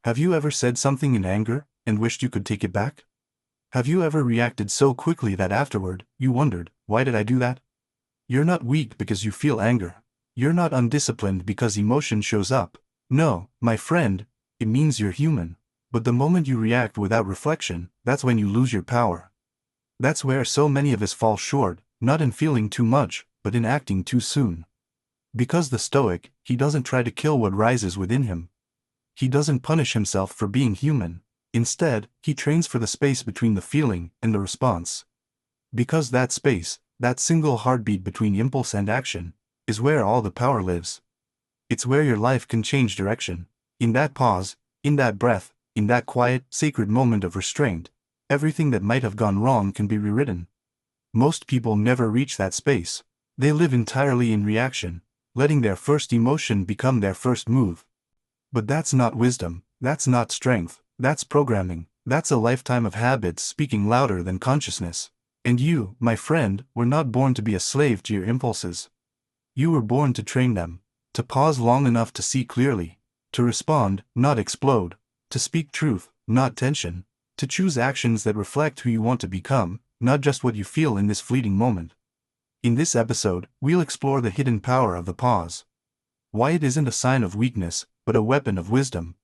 Have you ever said something in anger and wished you could take it back? Have you ever reacted so quickly that afterward, you wondered, why did I do that? You're not weak because you feel anger. You're not undisciplined because emotion shows up. No, my friend, it means you're human. But the moment you react without reflection, that's when you lose your power. That's where so many of us fall short, not in feeling too much, but in acting too soon. Because the Stoic, he doesn't try to kill what rises within him. He doesn't punish himself for being human. Instead, he trains for the space between the feeling and the response. Because that space, that single heartbeat between impulse and action, is where all the power lives. It's where your life can change direction. In that pause, in that breath, in that quiet, sacred moment of restraint, everything that might have gone wrong can be rewritten. Most people never reach that space. They live entirely in reaction, letting their first emotion become their first move. But that's not wisdom, that's not strength, that's programming, that's a lifetime of habits speaking louder than consciousness. And you, my friend, were not born to be a slave to your impulses. You were born to train them, to pause long enough to see clearly, to respond, not explode, to speak truth, not tension, to choose actions that reflect who you want to become, not just what you feel in this fleeting moment. In this episode, we'll explore the hidden power of the pause. Why it isn't a sign of weakness, but a weapon of wisdom.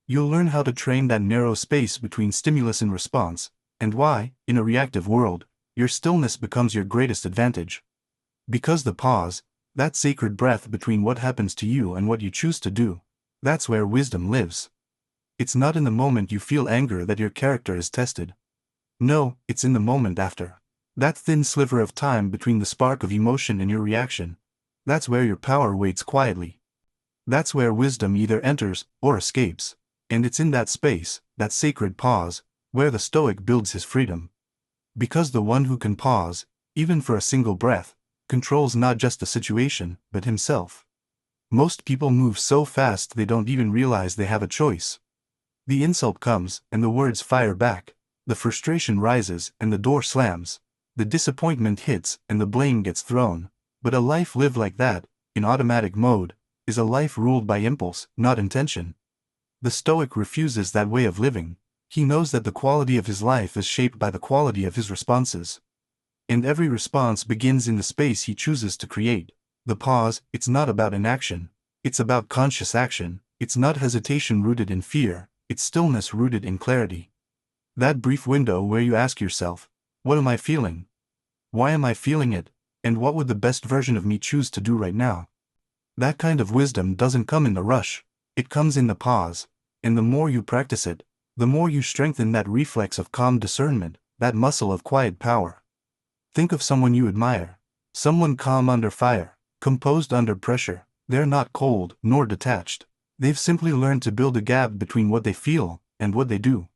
You'll learn how to train that narrow space between stimulus and response, and why, in a reactive world, your stillness becomes your greatest advantage. Because the pause, that sacred breath between what happens to you and what you choose to do, that's where wisdom lives. It's not in the moment you feel anger that your character is tested. No, it's in the moment after. That thin sliver of time between the spark of emotion and your reaction. That's where your power waits quietly. That's where wisdom either enters or escapes. And it's in that space, that sacred pause, where the Stoic builds his freedom. Because the one who can pause, even for a single breath, controls not just the situation, but himself. Most people move so fast they don't even realize they have a choice. The insult comes, and the words fire back. The frustration rises, and the door slams. The disappointment hits, and the blame gets thrown. But a life lived like that, in automatic mode, is a life ruled by impulse, not intention. The Stoic refuses that way of living. He knows that the quality of his life is shaped by the quality of his responses. And every response begins in the space he chooses to create. The pause, it's not about inaction. It's about conscious action. It's not hesitation rooted in fear. It's stillness rooted in clarity. That brief window where you ask yourself, what am I feeling? Why am I feeling it? And what would the best version of me choose to do right now? That kind of wisdom doesn't come in the rush. It comes in the pause. And the more you practice it, the more you strengthen that reflex of calm discernment, that muscle of quiet power. Think of someone you admire. Someone calm under fire, composed under pressure. They're not cold nor detached. They've simply learned to build a gap between what they feel and what they do.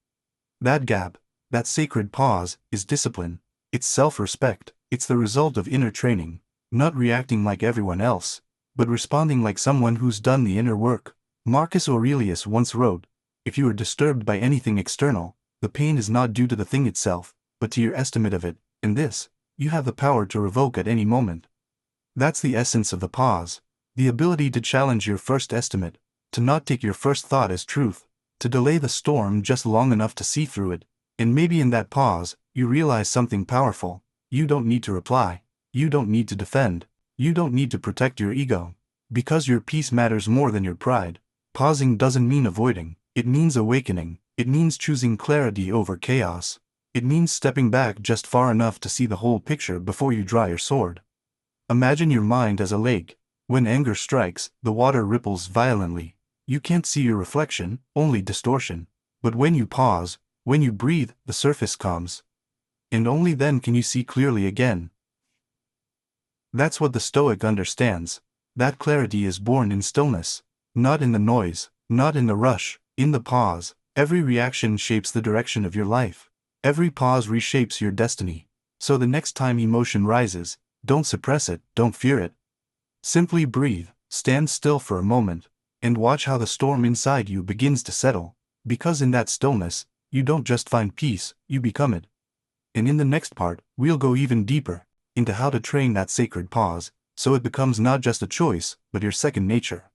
That gap, that sacred pause, is discipline. It's self-respect. It's the result of inner training, not reacting like everyone else, but responding like someone who's done the inner work. Marcus Aurelius once wrote, if you are disturbed by anything external, the pain is not due to the thing itself, but to your estimate of it, and this, you have the power to revoke at any moment. That's the essence of the pause, the ability to challenge your first estimate, to not take your first thought as truth, to delay the storm just long enough to see through it, and maybe in that pause, you realize something powerful. You don't need to reply. You don't need to defend. You don't need to protect your ego. Because your peace matters more than your pride. Pausing doesn't mean avoiding. It means awakening. It means choosing clarity over chaos. It means stepping back just far enough to see the whole picture before you draw your sword. Imagine your mind as a lake. When anger strikes, the water ripples violently. You can't see your reflection, only distortion. But when you pause, when you breathe, the surface calms. And only then can you see clearly again. That's what the Stoic understands. That clarity is born in stillness. Not in the noise, not in the rush, in the pause. Every reaction shapes the direction of your life. Every pause reshapes your destiny. So the next time emotion rises, don't suppress it, don't fear it. Simply breathe, stand still for a moment, and watch how the storm inside you begins to settle. Because in that stillness, you don't just find peace, you become it. And in the next part, we'll go even deeper into how to train that sacred pause, so it becomes not just a choice, but your second nature.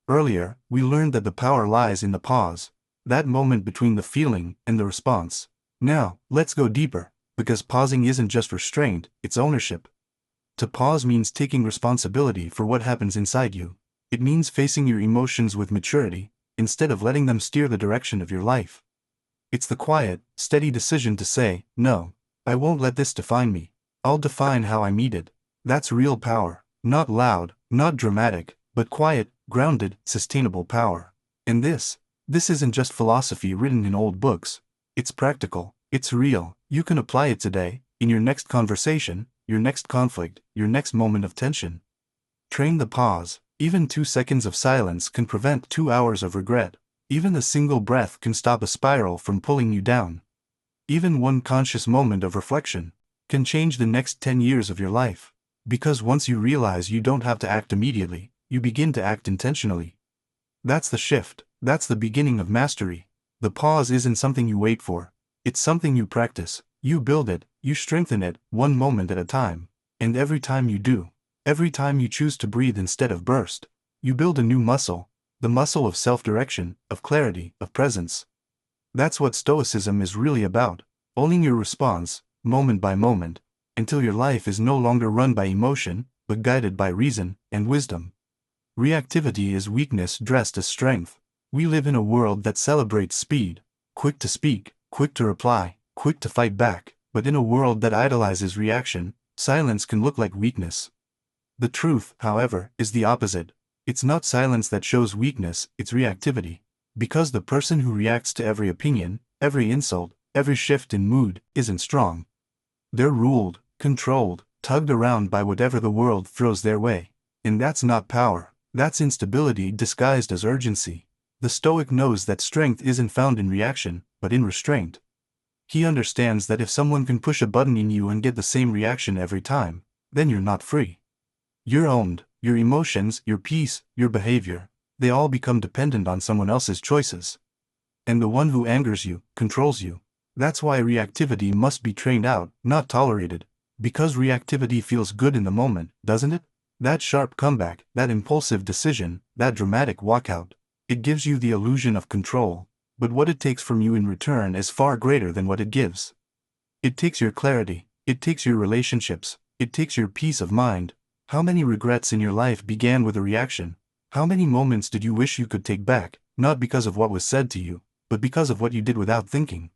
Earlier, we learned that the power lies in the pause. That moment between the feeling and the response. Now, let's go deeper, because pausing isn't just restraint, it's ownership. To pause means taking responsibility for what happens inside you. It means facing your emotions with maturity, instead of letting them steer the direction of your life. It's the quiet, steady decision to say, no, I won't let this define me. I'll define how I meet it. That's real power. Not loud, not dramatic, but quiet, grounded, sustainable power. And this isn't just philosophy written in old books. It's practical, it's real. You can apply it today, in your next conversation, your next conflict, your next moment of tension. Train the pause. Even 2 seconds of silence can prevent 2 hours of regret. Even a single breath can stop a spiral from pulling you down. Even one conscious moment of reflection can change the next 10 years of your life. Because once you realize you don't have to act immediately, you begin to act intentionally. That's the shift. That's the beginning of mastery. The pause isn't something you wait for. It's something you practice. You build it, you strengthen it, one moment at a time. And every time you do, every time you choose to breathe instead of burst, you build a new muscle. The muscle of self-direction, of clarity, of presence. That's what Stoicism is really about. Owning your response, moment by moment, until your life is no longer run by emotion, but guided by reason and wisdom. Reactivity is weakness dressed as strength. We live in a world that celebrates speed, quick to speak, quick to reply, quick to fight back, but in a world that idolizes reaction, silence can look like weakness. The truth, however, is the opposite. It's not silence that shows weakness, it's reactivity. Because the person who reacts to every opinion, every insult, every shift in mood, isn't strong. They're ruled, controlled, tugged around by whatever the world throws their way. And that's not power, that's instability disguised as urgency. The Stoic knows that strength isn't found in reaction, but in restraint. He understands that if someone can push a button in you and get the same reaction every time, then you're not free. You're owned. Your emotions, your peace, your behavior, they all become dependent on someone else's choices. And the one who angers you, controls you. That's why reactivity must be trained out, not tolerated. Because reactivity feels good in the moment, doesn't it? That sharp comeback, that impulsive decision, that dramatic walkout. It gives you the illusion of control, but what it takes from you in return is far greater than what it gives. It takes your clarity, it takes your relationships, it takes your peace of mind. How many regrets in your life began with a reaction? How many moments did you wish you could take back, not because of what was said to you, but because of what you did without thinking?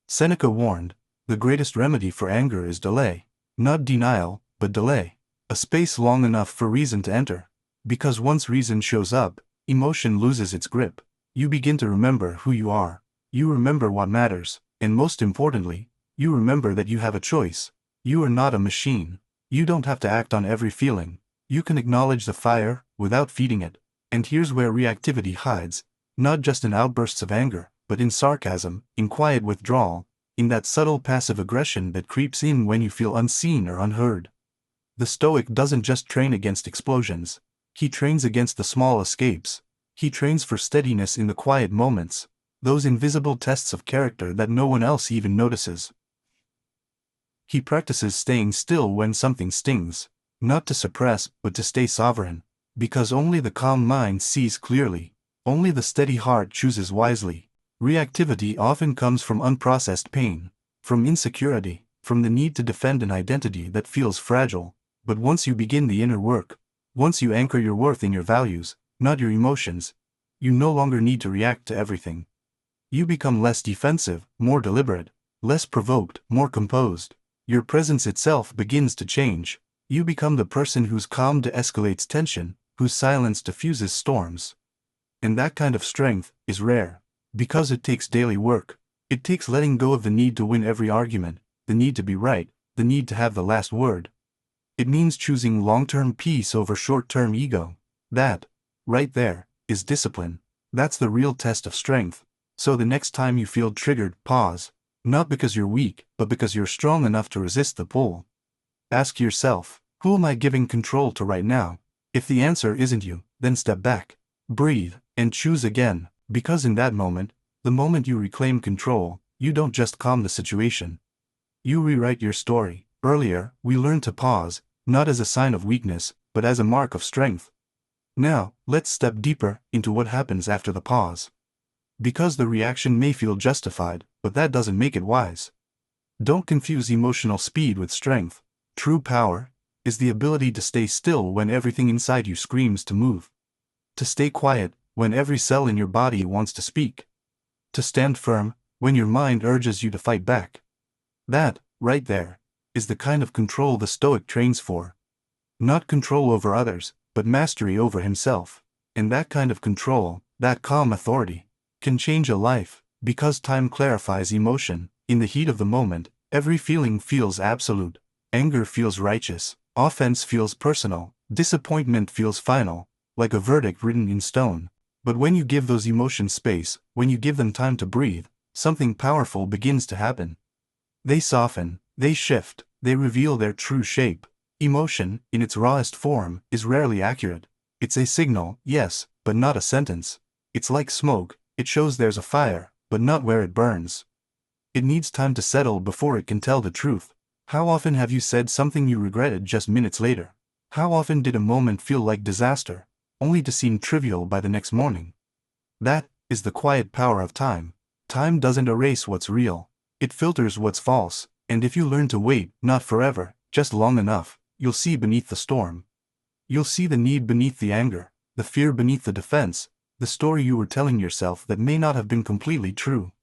Seneca warned, the greatest remedy for anger is delay. Not denial, but delay. A space long enough for reason to enter. Because once reason shows up, emotion loses its grip. You begin to remember who you are. You remember what matters, and most importantly, you remember that you have a choice. You are not a machine. You don't have to act on every feeling. You can acknowledge the fire, without feeding it. And here's where reactivity hides, not just in outbursts of anger, but in sarcasm, in quiet withdrawal, in that subtle passive aggression that creeps in when you feel unseen or unheard. The Stoic doesn't just train against explosions. He trains against the small escapes. He trains for steadiness in the quiet moments, those invisible tests of character that no one else even notices. He practices staying still when something stings, not to suppress, but to stay sovereign. Because only the calm mind sees clearly, only the steady heart chooses wisely. Reactivity often comes from unprocessed pain, from insecurity, from the need to defend an identity that feels fragile. But once you begin the inner work, once you anchor your worth in your values, not your emotions, you no longer need to react to everything. You become less defensive, more deliberate, less provoked, more composed. Your presence itself begins to change. You become the person whose calm de-escalates tension, whose silence diffuses storms. And that kind of strength is rare, because it takes daily work. It takes letting go of the need to win every argument, the need to be right, the need to have the last word. It means choosing long-term peace over short-term ego. That, right there, is discipline. That's the real test of strength. So the next time you feel triggered, pause. Not because you're weak, but because you're strong enough to resist the pull. Ask yourself, who am I giving control to right now? If the answer isn't you, then step back, breathe, and choose again. Because in that moment, the moment you reclaim control, you don't just calm the situation. You rewrite your story. Earlier, we learned to pause, not as a sign of weakness, but as a mark of strength. Now, let's step deeper into what happens after the pause. Because the reaction may feel justified, but that doesn't make it wise. Don't confuse emotional speed with strength. True power is the ability to stay still when everything inside you screams to move. To stay quiet when every cell in your body wants to speak. To stand firm when your mind urges you to fight back. That, right there, is the kind of control the Stoic trains for. Not control over others, but mastery over himself. And that kind of control, that calm authority, can change a life, because time clarifies emotion. In the heat of the moment, every feeling feels absolute. Anger feels righteous, offense feels personal, disappointment feels final, like a verdict written in stone. But when you give those emotions space, when you give them time to breathe, something powerful begins to happen. They soften, they shift, they reveal their true shape. Emotion, in its rawest form, is rarely accurate. It's a signal, yes, but not a sentence. It's like smoke, it shows there's a fire, but not where it burns. It needs time to settle before it can tell the truth. How often have you said something you regretted just minutes later? How often did a moment feel like disaster, only to seem trivial by the next morning? That is the quiet power of time. Time doesn't erase what's real. It filters what's false, and if you learn to wait, not forever, just long enough, you'll see beneath the storm. You'll see the need beneath the anger, the fear beneath the defense, the story you were telling yourself that may not have been completely true.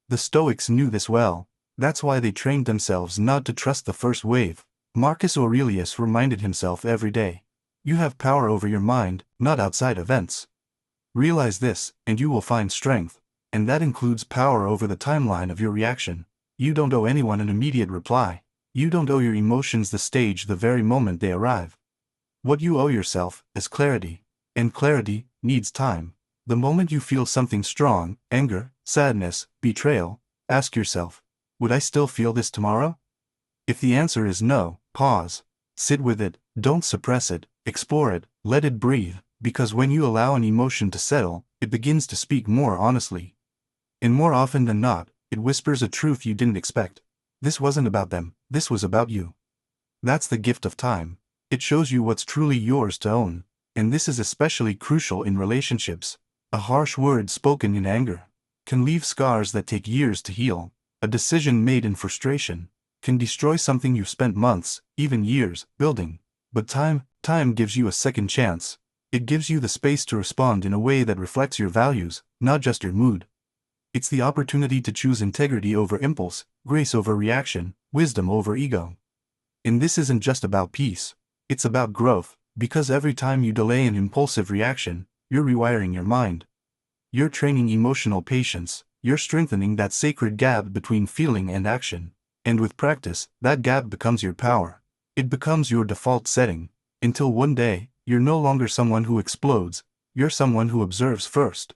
The Stoics knew this well. That's why they trained themselves not to trust the first wave. Marcus Aurelius reminded himself every day. You have power over your mind, not outside events. Realize this, and you will find strength. And that includes power over the timeline of your reaction. You don't owe anyone an immediate reply. You don't owe your emotions the stage the very moment they arrive. What you owe yourself is clarity. And clarity needs time. The moment you feel something strong, anger, sadness, betrayal, ask yourself, would I still feel this tomorrow? If the answer is no, pause. Sit with it, don't suppress it, explore it, let it breathe, because when you allow an emotion to settle, it begins to speak more honestly. And more often than not, it whispers a truth you didn't expect. This wasn't about them, this was about you. That's the gift of time. It shows you what's truly yours to own. And this is especially crucial in relationships. A harsh word spoken in anger can leave scars that take years to heal. A decision made in frustration can destroy something you've spent months, even years, building. But time gives you a second chance. It gives you the space to respond in a way that reflects your values, not just your mood. It's the opportunity to choose integrity over impulse, grace over reaction, wisdom over ego. And this isn't just about peace. It's about growth, because every time you delay an impulsive reaction, you're rewiring your mind. You're training emotional patience, you're strengthening that sacred gap between feeling and action. And with practice, that gap becomes your power. It becomes your default setting, until one day, you're no longer someone who explodes, you're someone who observes first.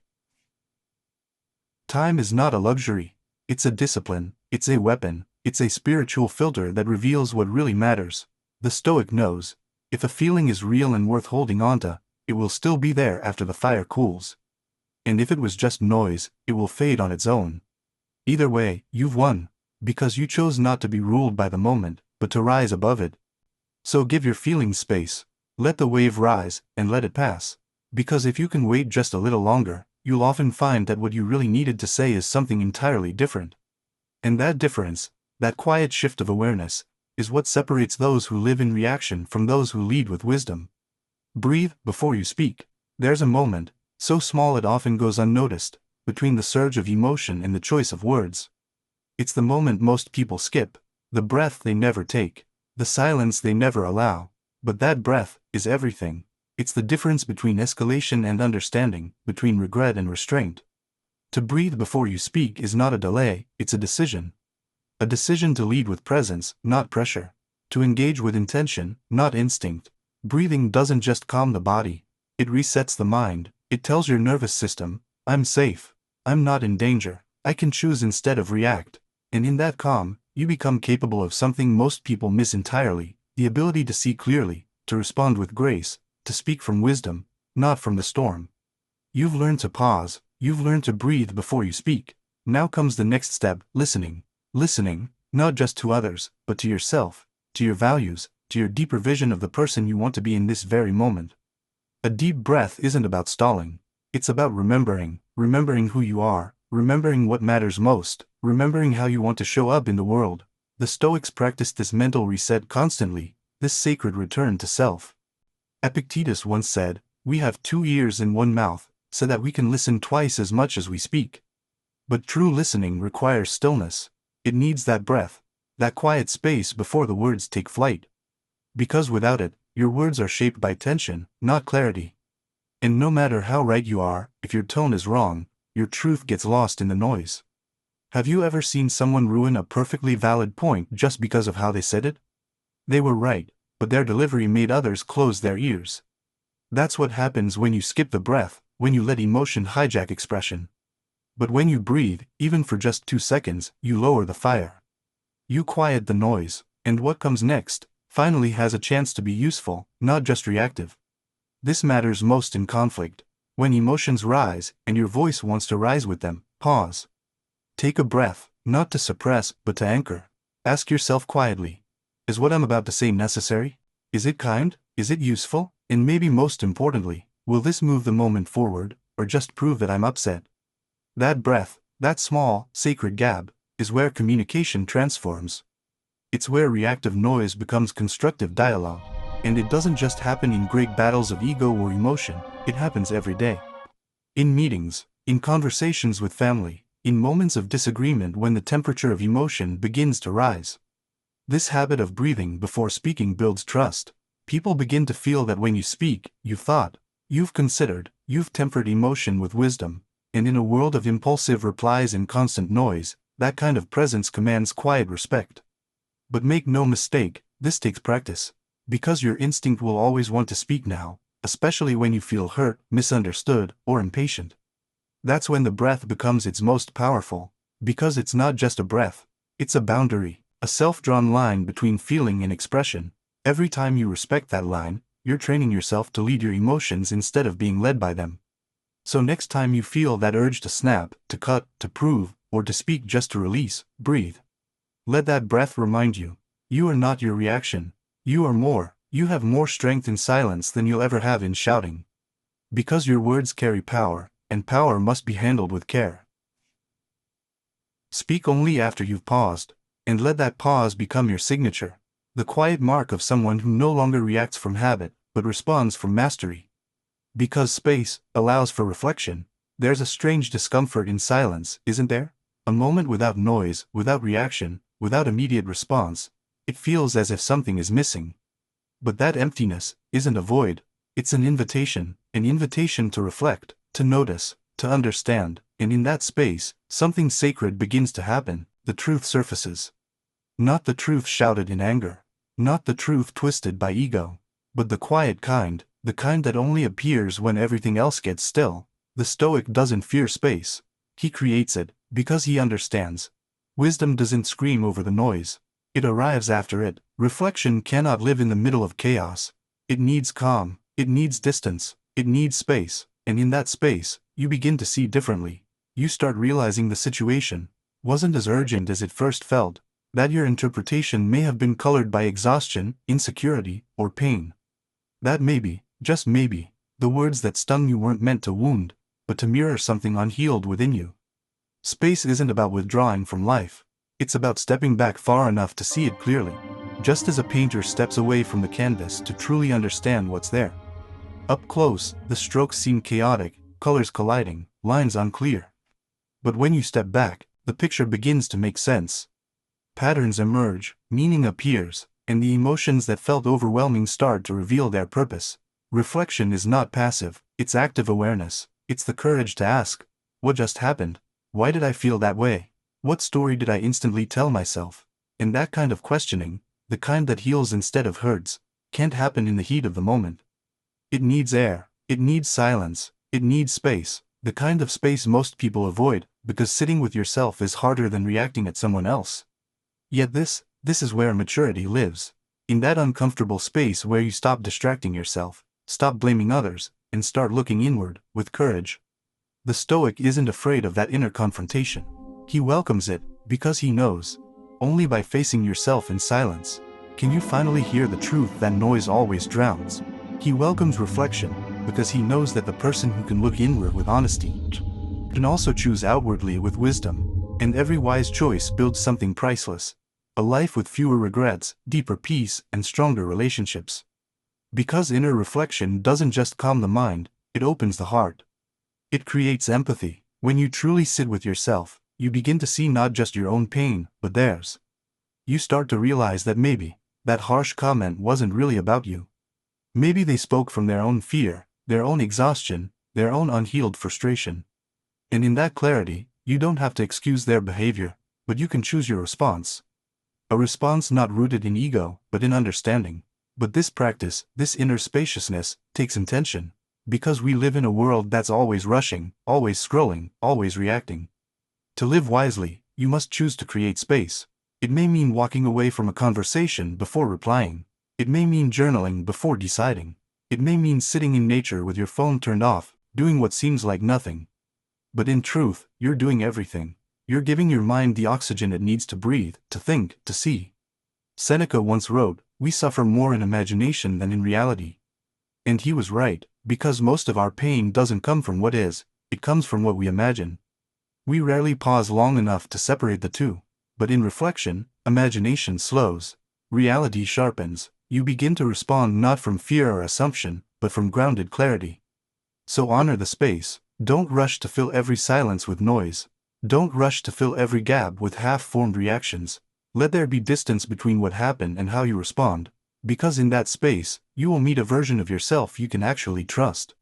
Time is not a luxury. It's a discipline, it's a weapon, it's a spiritual filter that reveals what really matters. The Stoic knows, if a feeling is real and worth holding onto, it will still be there after the fire cools. And if it was just noise, it will fade on its own. Either way, you've won, because you chose not to be ruled by the moment, but to rise above it. So give your feelings space, let the wave rise, and let it pass. Because if you can wait just a little longer, you'll often find that what you really needed to say is something entirely different. And that difference, that quiet shift of awareness, is what separates those who live in reaction from those who lead with wisdom. Breathe before you speak. There's a moment, so small it often goes unnoticed, between the surge of emotion and the choice of words. It's the moment most people skip, the breath they never take, the silence they never allow. But that breath is everything. It's the difference between escalation and understanding, between regret and restraint. To breathe before you speak is not a delay, it's a decision. A decision to lead with presence, not pressure. To engage with intention, not instinct. Breathing doesn't just calm the body, it resets the mind. It tells your nervous system, I'm safe, I'm not in danger, I can choose instead of react. And in that calm, you become capable of something most people miss entirely, the ability to see clearly, to respond with grace, to speak from wisdom, not from the storm. You've learned to pause, you've learned to breathe before you speak. Now comes the next step, listening. Listening, not just to others, but to yourself, to your values, to your deeper vision of the person you want to be in this very moment. A deep breath isn't about stalling. It's about remembering who you are, remembering what matters most, remembering how you want to show up in the world. The Stoics practiced this mental reset constantly, this sacred return to self. Epictetus once said, "We have 2 ears and 1 mouth, so that we can listen twice as much as we speak." But true listening requires stillness. It needs that breath, that quiet space before the words take flight. Because without it, your words are shaped by tension, not clarity. And no matter how right you are, if your tone is wrong, your truth gets lost in the noise. Have you ever seen someone ruin a perfectly valid point just because of how they said it? They were right, but their delivery made others close their ears. That's what happens when you skip the breath, when you let emotion hijack expression. But when you breathe, even for just 2 seconds, you lower the fire. You quiet the noise, and what comes next finally has a chance to be useful, not just reactive. This matters most in conflict. When emotions rise, and your voice wants to rise with them, pause. Take a breath, not to suppress, but to anchor. Ask yourself quietly, is what I'm about to say necessary? Is it kind? Is it useful? And maybe most importantly, will this move the moment forward, or just prove that I'm upset? That breath, that small, sacred gap, is where communication transforms. It's where reactive noise becomes constructive dialogue. And it doesn't just happen in great battles of ego or emotion, it happens every day. In meetings, in conversations with family, in moments of disagreement when the temperature of emotion begins to rise. This habit of breathing before speaking builds trust. People begin to feel that when you speak, you've thought, you've considered, you've tempered emotion with wisdom, and in a world of impulsive replies and constant noise, that kind of presence commands quiet respect. But make no mistake, this takes practice. Because your instinct will always want to speak now, especially when you feel hurt, misunderstood, or impatient. That's when the breath becomes its most powerful, because it's not just a breath, it's a boundary, a self-drawn line between feeling and expression. Every time you respect that line, you're training yourself to lead your emotions instead of being led by them. So next time you feel that urge to snap, to cut, to prove, or to speak just to release, breathe. Let that breath remind you, you are not your reaction. You are more, you have more strength in silence than you'll ever have in shouting. Because your words carry power, and power must be handled with care. Speak only after you've paused, and let that pause become your signature, the quiet mark of someone who no longer reacts from habit, but responds from mastery. Because space allows for reflection, there's a strange discomfort in silence, isn't there? A moment without noise, without reaction, without immediate response. It feels as if something is missing. But that emptiness isn't a void, it's an invitation to reflect, to notice, to understand, and in that space, something sacred begins to happen, the truth surfaces. Not the truth shouted in anger, not the truth twisted by ego, but the quiet kind, the kind that only appears when everything else gets still. The Stoic doesn't fear space, he creates it, because he understands. Wisdom doesn't scream over the noise. It arrives after it. Reflection cannot live in the middle of chaos. It needs calm, it needs distance, it needs space, and in that space, you begin to see differently. You start realizing the situation wasn't as urgent as it first felt, that your interpretation may have been colored by exhaustion, insecurity, or pain. That maybe, just maybe, the words that stung you weren't meant to wound, but to mirror something unhealed within you. Space isn't about withdrawing from life. It's about stepping back far enough to see it clearly, just as a painter steps away from the canvas to truly understand what's there. Up close, the strokes seem chaotic, colors colliding, lines unclear. But when you step back, the picture begins to make sense. Patterns emerge, meaning appears, and the emotions that felt overwhelming start to reveal their purpose. Reflection is not passive, it's active awareness. It's the courage to ask, what just happened? Why did I feel that way? What story did I instantly tell myself? And that kind of questioning, the kind that heals instead of hurts, can't happen in the heat of the moment. It needs air, it needs silence, it needs space, the kind of space most people avoid, because sitting with yourself is harder than reacting at someone else. Yet this is where maturity lives. In that uncomfortable space where you stop distracting yourself, stop blaming others, and start looking inward, with courage. The Stoic isn't afraid of that inner confrontation. He welcomes it, because he knows, only by facing yourself in silence, can you finally hear the truth that noise always drowns. He welcomes reflection, because he knows that the person who can look inward with honesty can also choose outwardly with wisdom, and every wise choice builds something priceless. A life with fewer regrets, deeper peace, and stronger relationships. Because inner reflection doesn't just calm the mind, it opens the heart. It creates empathy. When you truly sit with yourself, you begin to see not just your own pain, but theirs. You start to realize that maybe that harsh comment wasn't really about you. Maybe they spoke from their own fear, their own exhaustion, their own unhealed frustration. And in that clarity, you don't have to excuse their behavior, but you can choose your response. A response not rooted in ego, but in understanding. But this practice, this inner spaciousness, takes intention. Because we live in a world that's always rushing, always scrolling, always reacting. To live wisely, you must choose to create space. It may mean walking away from a conversation before replying. It may mean journaling before deciding. It may mean sitting in nature with your phone turned off, doing what seems like nothing. But in truth, you're doing everything. You're giving your mind the oxygen it needs to breathe, to think, to see. Seneca once wrote, "We suffer more in imagination than in reality." And he was right, because most of our pain doesn't come from what is, it comes from what we imagine. We rarely pause long enough to separate the two. But in reflection, imagination slows. Reality sharpens. You begin to respond not from fear or assumption, but from grounded clarity. So honor the space. Don't rush to fill every silence with noise. Don't rush to fill every gap with half-formed reactions. Let there be distance between what happened and how you respond, because in that space, you will meet a version of yourself you can actually trust.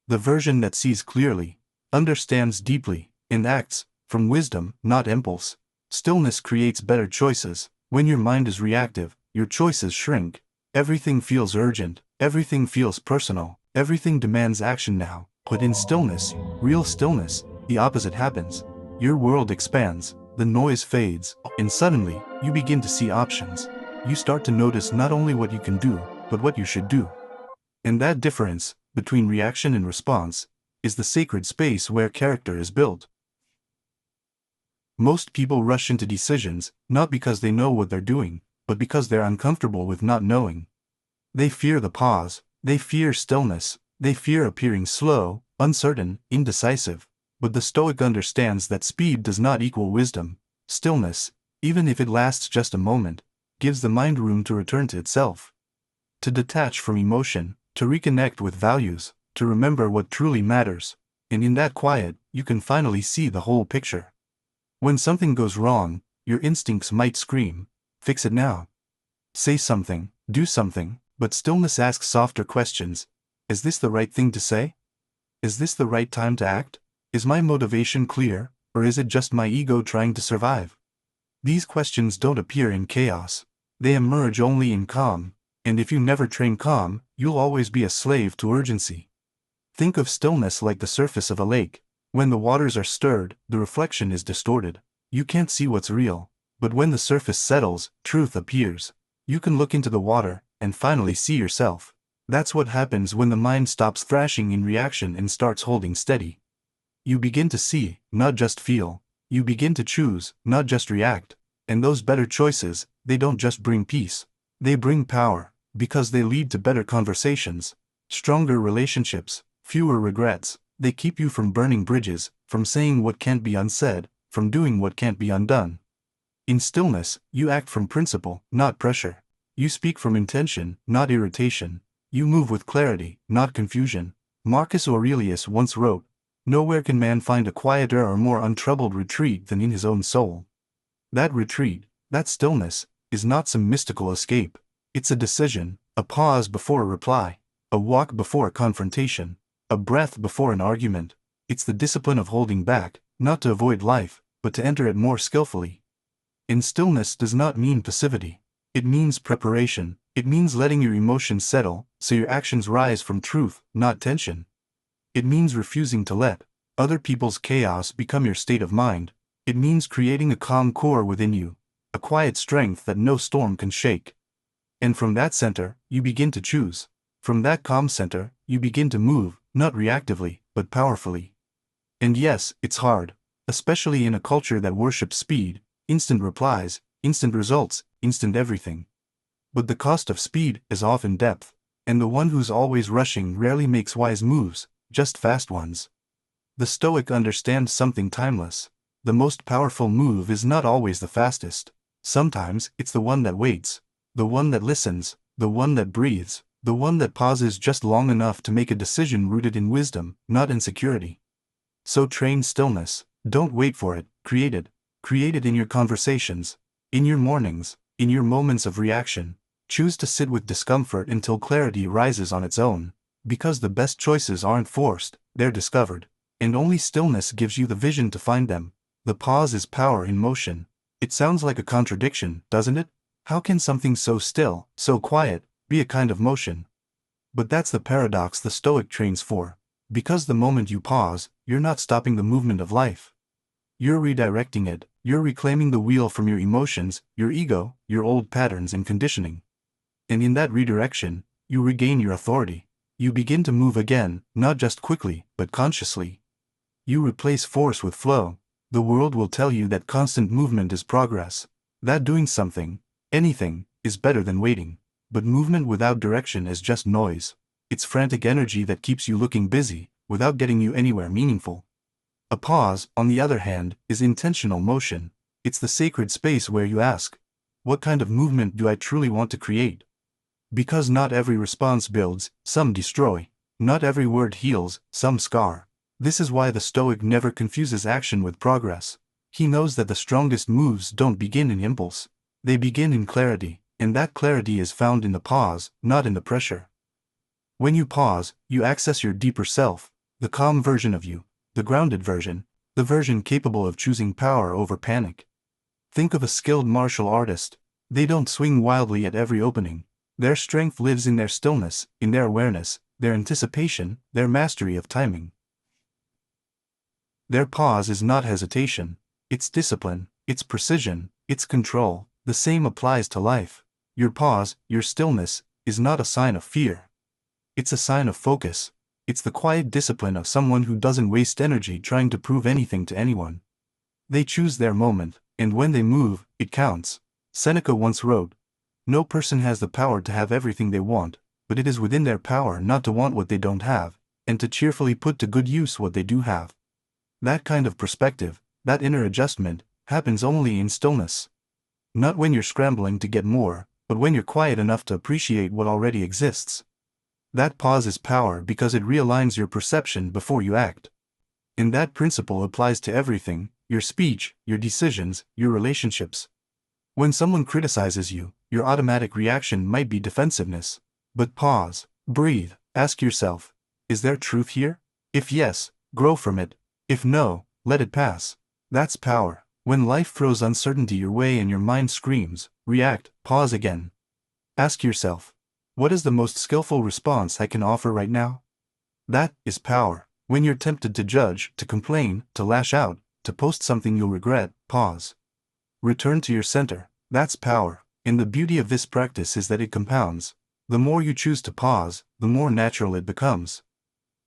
The version that sees clearly, understands deeply, and acts from wisdom, not impulse. Stillness creates better choices. When your mind is reactive, your choices shrink. Everything feels urgent, everything feels personal, everything demands action now. But in stillness, real stillness, the opposite happens. Your world expands, the noise fades, and suddenly, you begin to see options. You start to notice not only what you can do, but what you should do. And that difference, between reaction and response, is the sacred space where character is built. Most people rush into decisions, not because they know what they're doing, but because they're uncomfortable with not knowing. They fear the pause, they fear stillness, they fear appearing slow, uncertain, indecisive. But the Stoic understands that speed does not equal wisdom. Stillness, even if it lasts just a moment, gives the mind room to return to itself. To detach from emotion, to reconnect with values, to remember what truly matters. And in that quiet, you can finally see the whole picture. When something goes wrong, your instincts might scream, "Fix it now. Say something, do something," but stillness asks softer questions. Is this the right thing to say? Is this the right time to act? Is my motivation clear, or is it just my ego trying to survive? These questions don't appear in chaos. They emerge only in calm, and if you never train calm, you'll always be a slave to urgency. Think of stillness like the surface of a lake. When the waters are stirred, the reflection is distorted. You can't see what's real, but when the surface settles, truth appears. You can look into the water, and finally see yourself. That's what happens when the mind stops thrashing in reaction and starts holding steady. You begin to see, not just feel. You begin to choose, not just react. And those better choices, they don't just bring peace. They bring power, because they lead to better conversations, stronger relationships, fewer regrets. They keep you from burning bridges, from saying what can't be unsaid, from doing what can't be undone. In stillness, you act from principle, not pressure. You speak from intention, not irritation. You move with clarity, not confusion. Marcus Aurelius once wrote, "Nowhere can man find a quieter or more untroubled retreat than in his own soul." That retreat, that stillness, is not some mystical escape. It's a decision, a pause before a reply, a walk before a confrontation, a breath before an argument. It's the discipline of holding back, not to avoid life, but to enter it more skillfully. And stillness does not mean passivity. It means preparation. It means letting your emotions settle, so your actions rise from truth, not tension. It means refusing to let other people's chaos become your state of mind. It means creating a calm core within you, a quiet strength that no storm can shake. And from that center, you begin to choose. From that calm center, you begin to move, not reactively, but powerfully. And yes, it's hard, especially in a culture that worships speed, instant replies, instant results, instant everything. But the cost of speed is often depth. And the one who's always rushing rarely makes wise moves, just fast ones. The Stoic understands something timeless. The most powerful move is not always the fastest. Sometimes it's the one that waits, the one that listens, the one that breathes, the one that pauses just long enough to make a decision rooted in wisdom, not insecurity. So train stillness. Don't wait for it, create it. Create it in your conversations, in your mornings, in your moments of reaction. Choose to sit with discomfort until clarity rises on its own, because the best choices aren't forced, they're discovered. And only stillness gives you the vision to find them. The pause is power in motion. It sounds like a contradiction, doesn't it? How can something so still, so quiet, be a kind of motion? But that's the paradox the Stoic trains for. Because the moment you pause, you're not stopping the movement of life. You're redirecting it. You're reclaiming the wheel from your emotions, your ego, your old patterns and conditioning. And in that redirection, you regain your authority. You begin to move again, not just quickly, but consciously. You replace force with flow. The world will tell you that constant movement is progress, that doing something, anything, is better than waiting. But movement without direction is just noise. It's frantic energy that keeps you looking busy, without getting you anywhere meaningful. A pause, on the other hand, is intentional motion. It's the sacred space where you ask, what kind of movement do I truly want to create? Because not every response builds, some destroy. Not every word heals, some scar. This is why the Stoic never confuses action with progress. He knows that the strongest moves don't begin in impulse. They begin in clarity, and that clarity is found in the pause, not in the pressure. When you pause, you access your deeper self, the calm version of you, the grounded version, the version capable of choosing power over panic. Think of a skilled martial artist. They don't swing wildly at every opening. Their strength lives in their stillness, in their awareness, their anticipation, their mastery of timing. Their pause is not hesitation. It's discipline, it's precision, it's control. The same applies to life. Your pause, your stillness, is not a sign of fear. It's a sign of focus. It's the quiet discipline of someone who doesn't waste energy trying to prove anything to anyone. They choose their moment, and when they move, it counts. Seneca once wrote, "No person has the power to have everything they want, but it is within their power not to want what they don't have, and to cheerfully put to good use what they do have." That kind of perspective, that inner adjustment, happens only in stillness. Not when you're scrambling to get more, but when you're quiet enough to appreciate what already exists. That pause is power because it realigns your perception before you act. And that principle applies to everything, your speech, your decisions, your relationships. When someone criticizes you, your automatic reaction might be defensiveness. But pause, breathe, ask yourself, is there truth here? If yes, grow from it. If no, let it pass. That's power. When life throws uncertainty your way and your mind screams, react, pause again. Ask yourself, what is the most skillful response I can offer right now? That is power. When you're tempted to judge, to complain, to lash out, to post something you'll regret, pause. Return to your center. That's power. And the beauty of this practice is that it compounds. The more you choose to pause, the more natural it becomes.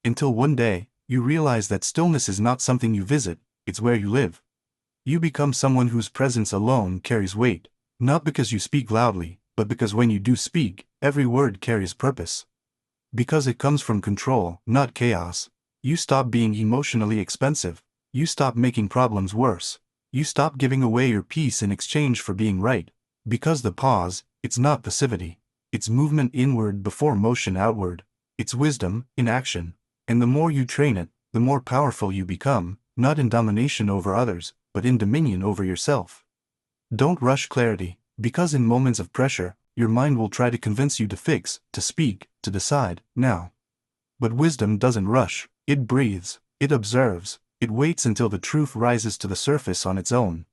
Until one day, you realize that stillness is not something you visit, it's where you live. You become someone whose presence alone carries weight, not because you speak loudly, but because when you do speak, every word carries purpose. Because it comes from control, not chaos. You stop being emotionally expensive. You stop making problems worse. You stop giving away your peace in exchange for being right. Because the pause, it's not passivity. It's movement inward before motion outward. It's wisdom in action. And the more you train it, the more powerful you become, not in domination over others, but in dominion over yourself. Don't rush clarity, because in moments of pressure, your mind will try to convince you to fix, to speak, to decide, now. But wisdom doesn't rush, it breathes, it observes, it waits until the truth rises to the surface on its own.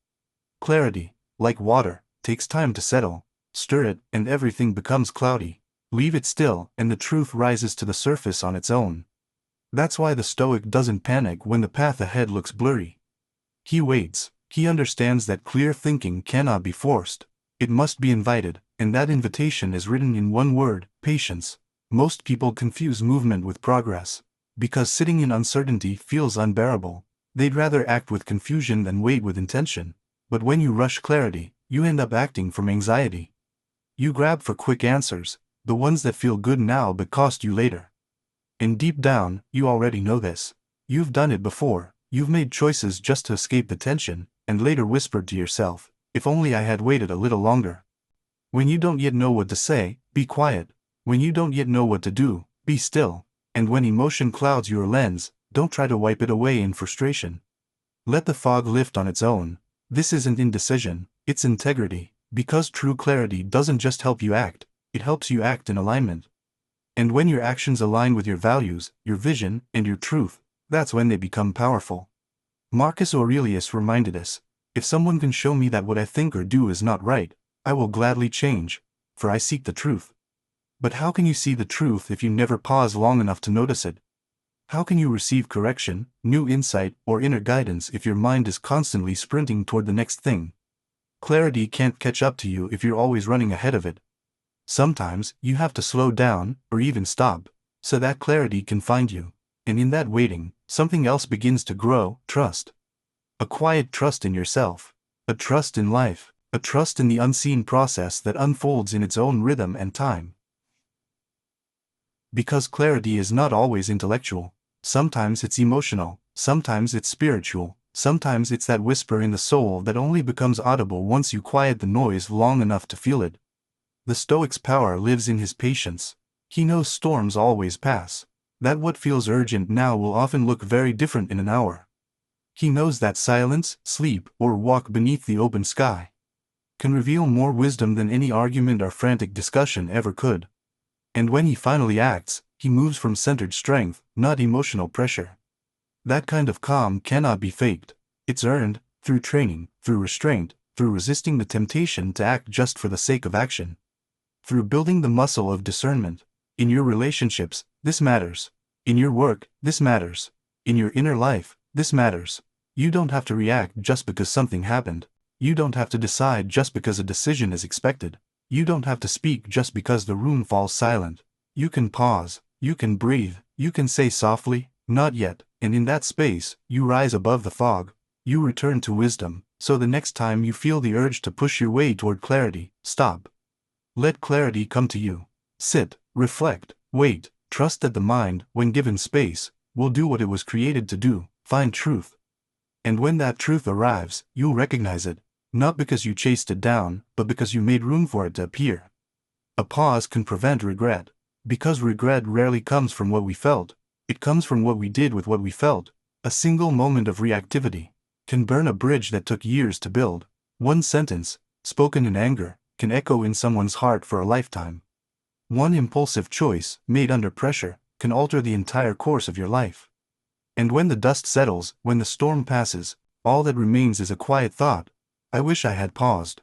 Clarity, like water, takes time to settle. Stir it, and everything becomes cloudy. Leave it still, and the truth rises to the surface on its own. That's why the Stoic doesn't panic when the path ahead looks blurry. He waits. He understands that clear thinking cannot be forced. It must be invited, and that invitation is written in one word, patience. Most people confuse movement with progress. Because sitting in uncertainty feels unbearable. They'd rather act with confusion than wait with intention. But when you rush clarity, you end up acting from anxiety. You grab for quick answers. The ones that feel good now but cost you later. And deep down, you already know this. You've done it before. You've made choices just to escape the tension, and later whispered to yourself, if only I had waited a little longer. When you don't yet know what to say, be quiet. When you don't yet know what to do, be still. And when emotion clouds your lens, don't try to wipe it away in frustration. Let the fog lift on its own. This isn't indecision, it's integrity, because true clarity doesn't just help you act, it helps you act in alignment. And when your actions align with your values, your vision, and your truth, that's when they become powerful. Marcus Aurelius reminded us, if someone can show me that what I think or do is not right, I will gladly change, for I seek the truth. But how can you see the truth if you never pause long enough to notice it? How can you receive correction, new insight, or inner guidance if your mind is constantly sprinting toward the next thing? Clarity can't catch up to you if you're always running ahead of it. Sometimes, you have to slow down, or even stop, so that clarity can find you. And in that waiting, something else begins to grow: trust. A quiet trust in yourself. A trust in life. A trust in the unseen process that unfolds in its own rhythm and time. Because clarity is not always intellectual. Sometimes it's emotional, sometimes it's spiritual, sometimes it's that whisper in the soul that only becomes audible once you quiet the noise long enough to feel it. The Stoic's power lives in his patience. He knows storms always pass, that what feels urgent now will often look very different in an hour. He knows that silence, sleep, or walk beneath the open sky can reveal more wisdom than any argument or frantic discussion ever could. And when he finally acts, he moves from centered strength, not emotional pressure. That kind of calm cannot be faked. It's earned, through training, through restraint, through resisting the temptation to act just for the sake of action. Through building the muscle of discernment. In your relationships, this matters. In your work, this matters. In your inner life, this matters. You don't have to react just because something happened. You don't have to decide just because a decision is expected. You don't have to speak just because the room falls silent. You can pause, you can breathe, you can say softly, not yet, and in that space, you rise above the fog. You return to wisdom, so the next time you feel the urge to push your way toward clarity, stop. Let clarity come to you. Sit, reflect, wait, trust that the mind, when given space, will do what it was created to do, find truth. And when that truth arrives, you'll recognize it, not because you chased it down, but because you made room for it to appear. A pause can prevent regret, because regret rarely comes from what we felt, it comes from what we did with what we felt. A single moment of reactivity can burn a bridge that took years to build. One sentence, spoken in anger, can echo in someone's heart for a lifetime. One impulsive choice, made under pressure, can alter the entire course of your life. And when the dust settles, when the storm passes, all that remains is a quiet thought: I wish I had paused.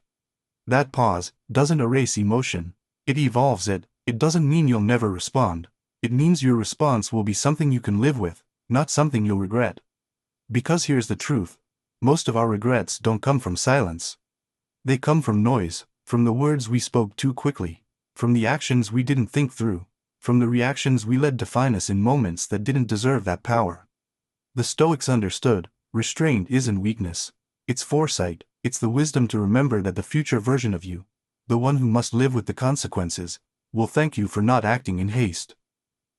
That pause doesn't erase emotion, it evolves it. It doesn't mean you'll never respond. It means your response will be something you can live with, not something you'll regret. Because here's the truth: most of our regrets don't come from silence. They come from noise, from the words we spoke too quickly, from the actions we didn't think through, from the reactions we let define us in moments that didn't deserve that power. The Stoics understood, restraint isn't weakness, it's foresight. It's the wisdom to remember that the future version of you, the one who must live with the consequences, will thank you for not acting in haste.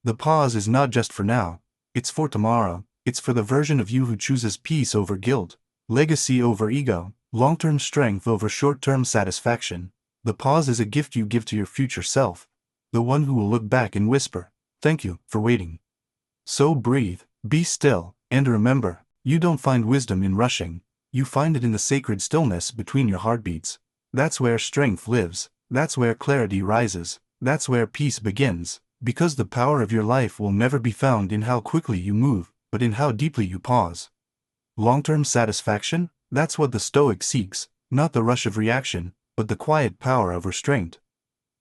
The pause is not just for now, it's for tomorrow. It's for the version of you who chooses peace over guilt, legacy over ego, long-term strength over short-term satisfaction. The pause is a gift you give to your future self, the one who will look back and whisper, "Thank you for waiting." So breathe, be still, and remember, you don't find wisdom in rushing. You find it in the sacred stillness between your heartbeats. That's where strength lives, that's where clarity rises, that's where peace begins, because the power of your life will never be found in how quickly you move, but in how deeply you pause. Long-term satisfaction? That's what the Stoic seeks, not the rush of reaction, but the quiet power of restraint.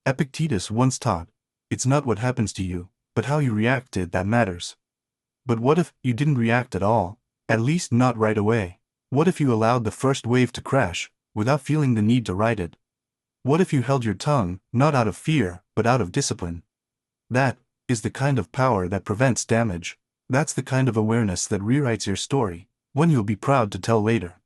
Epictetus once taught, it's not what happens to you, but how you react to it that matters. But what if you didn't react at all? At least not right away. What if you allowed the first wave to crash, without feeling the need to ride it? What if you held your tongue, not out of fear, but out of discipline? That is the kind of power that prevents damage. That's the kind of awareness that rewrites your story, one you'll be proud to tell later.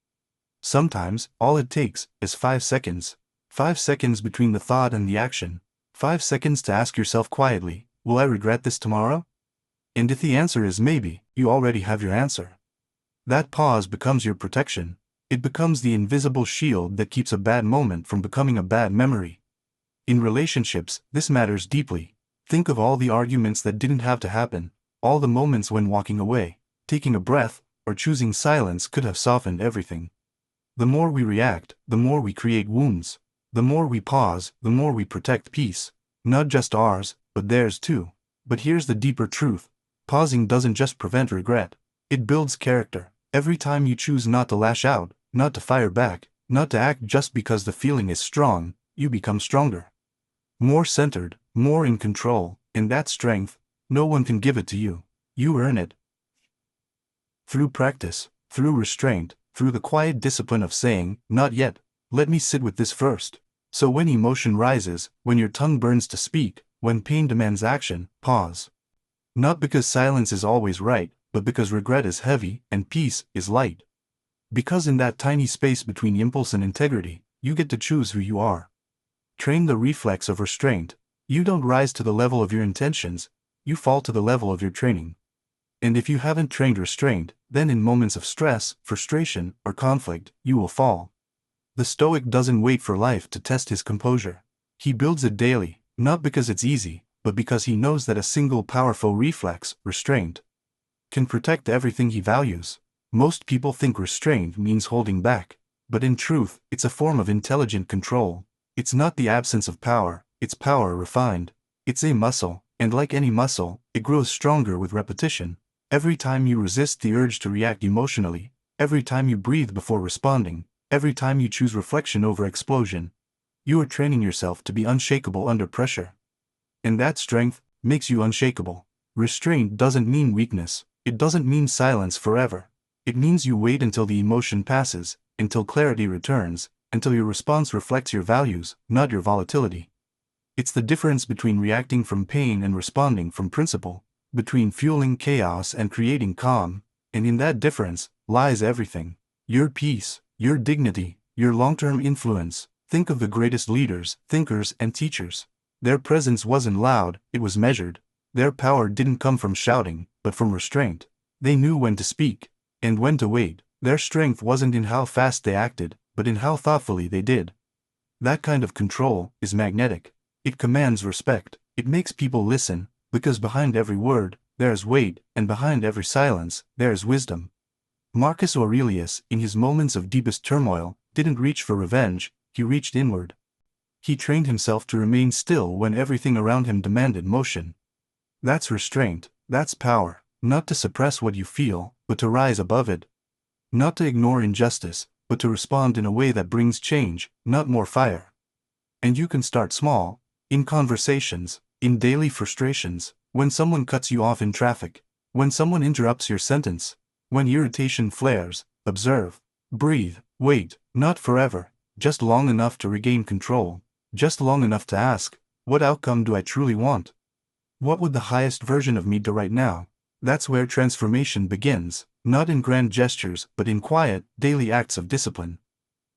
Sometimes, all it takes is 5 seconds. 5 seconds between the thought and the action. 5 seconds to ask yourself quietly, will I regret this tomorrow? And if the answer is maybe, you already have your answer. That pause becomes your protection. It becomes the invisible shield that keeps a bad moment from becoming a bad memory. In relationships, this matters deeply. Think of all the arguments that didn't have to happen, all the moments when walking away, taking a breath, or choosing silence could have softened everything. The more we react, the more we create wounds. The more we pause, the more we protect peace. Not just ours, but theirs too. But here's the deeper truth. Pausing doesn't just prevent regret. It builds character. Every time you choose not to lash out, not to fire back, not to act just because the feeling is strong, you become stronger. More centered, more in control, and that strength, no one can give it to you. You earn it. Through practice, through restraint, through the quiet discipline of saying, not yet, let me sit with this first. So when emotion rises, when your tongue burns to speak, when pain demands action, pause. Not because silence is always right, but because regret is heavy and peace is light. Because in that tiny space between impulse and integrity, you get to choose who you are. Train the reflex of restraint. You don't rise to the level of your intentions, you fall to the level of your training. And if you haven't trained restraint, then in moments of stress, frustration, or conflict, you will fall. The Stoic doesn't wait for life to test his composure. He builds it daily, not because it's easy, but because he knows that a single powerful reflex, restraint, can protect everything he values. Most people think restraint means holding back, but in truth, it's a form of intelligent control. It's not the absence of power, it's power refined. It's a muscle, and like any muscle, it grows stronger with repetition. Every time you resist the urge to react emotionally, every time you breathe before responding, every time you choose reflection over explosion, you are training yourself to be unshakable under pressure. And that strength makes you unshakable. Restraint doesn't mean weakness. It doesn't mean silence forever. It means you wait until the emotion passes, until clarity returns, until your response reflects your values, not your volatility. It's the difference between reacting from pain and responding from principle, between fueling chaos and creating calm, and in that difference lies everything. Your peace, your dignity, your long-term influence. Think of the greatest leaders, thinkers, and teachers. Their presence wasn't loud, it was measured. Their power didn't come from shouting, but from restraint. They knew when to speak, and when to wait. Their strength wasn't in how fast they acted, but in how thoughtfully they did. That kind of control is magnetic. It commands respect. It makes people listen, because behind every word, there is weight, and behind every silence, there is wisdom. Marcus Aurelius, in his moments of deepest turmoil, didn't reach for revenge, he reached inward. He trained himself to remain still when everything around him demanded motion. That's restraint, that's power, not to suppress what you feel, but to rise above it. Not to ignore injustice, but to respond in a way that brings change, not more fire. And you can start small, in conversations, in daily frustrations, when someone cuts you off in traffic, when someone interrupts your sentence, when irritation flares, observe, breathe, wait, not forever, just long enough to regain control, just long enough to ask, what outcome do I truly want? What would the highest version of me do right now? That's where transformation begins, not in grand gestures but in quiet, daily acts of discipline.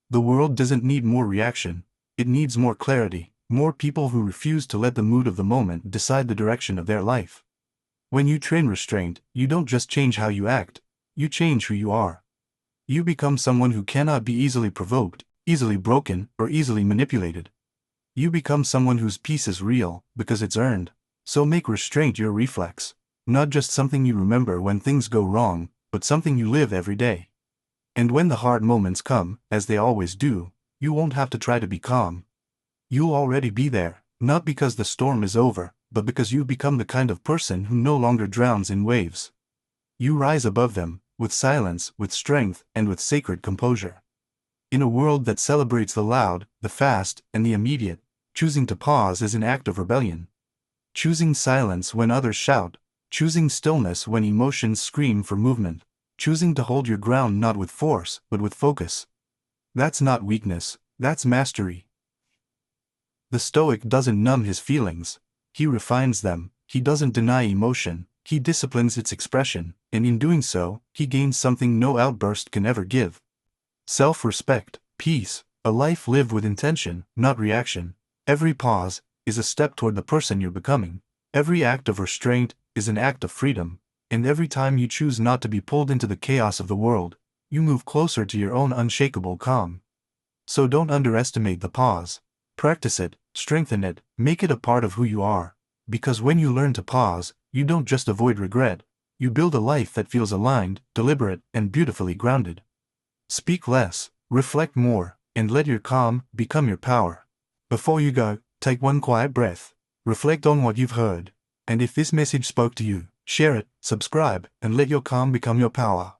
The world doesn't need more reaction, it needs more clarity, more people who refuse to let the mood of the moment decide the direction of their life. When you train restraint, you don't just change how you act, you change who you are. You become someone who cannot be easily provoked, easily broken, or easily manipulated. You become someone whose peace is real, because it's earned. So make restraint your reflex. Not just something you remember when things go wrong, but something you live every day. And when the hard moments come, as they always do, you won't have to try to be calm. You'll already be there, not because the storm is over, but because you've become the kind of person who no longer drowns in waves. You rise above them, with silence, with strength, and with sacred composure. In a world that celebrates the loud, the fast, and the immediate, choosing to pause is an act of rebellion. Choosing silence when others shout, choosing stillness when emotions scream for movement, choosing to hold your ground not with force, but with focus. That's not weakness, that's mastery. The Stoic doesn't numb his feelings, he refines them. He doesn't deny emotion, he disciplines its expression, and in doing so, he gains something no outburst can ever give. Self-respect, peace, a life lived with intention, not reaction. Every pause, is a step toward the person you're becoming. Every act of restraint is an act of freedom, and every time you choose not to be pulled into the chaos of the world, you move closer to your own unshakable calm. So don't underestimate the pause. Practice it, strengthen it, make it a part of who you are. Because when you learn to pause, you don't just avoid regret, you build a life that feels aligned, deliberate, and beautifully grounded. Speak less, reflect more, and let your calm become your power. Before you go, take one quiet breath. Reflect on what you've heard. And if this message spoke to you, share it, subscribe, and let your calm become your power.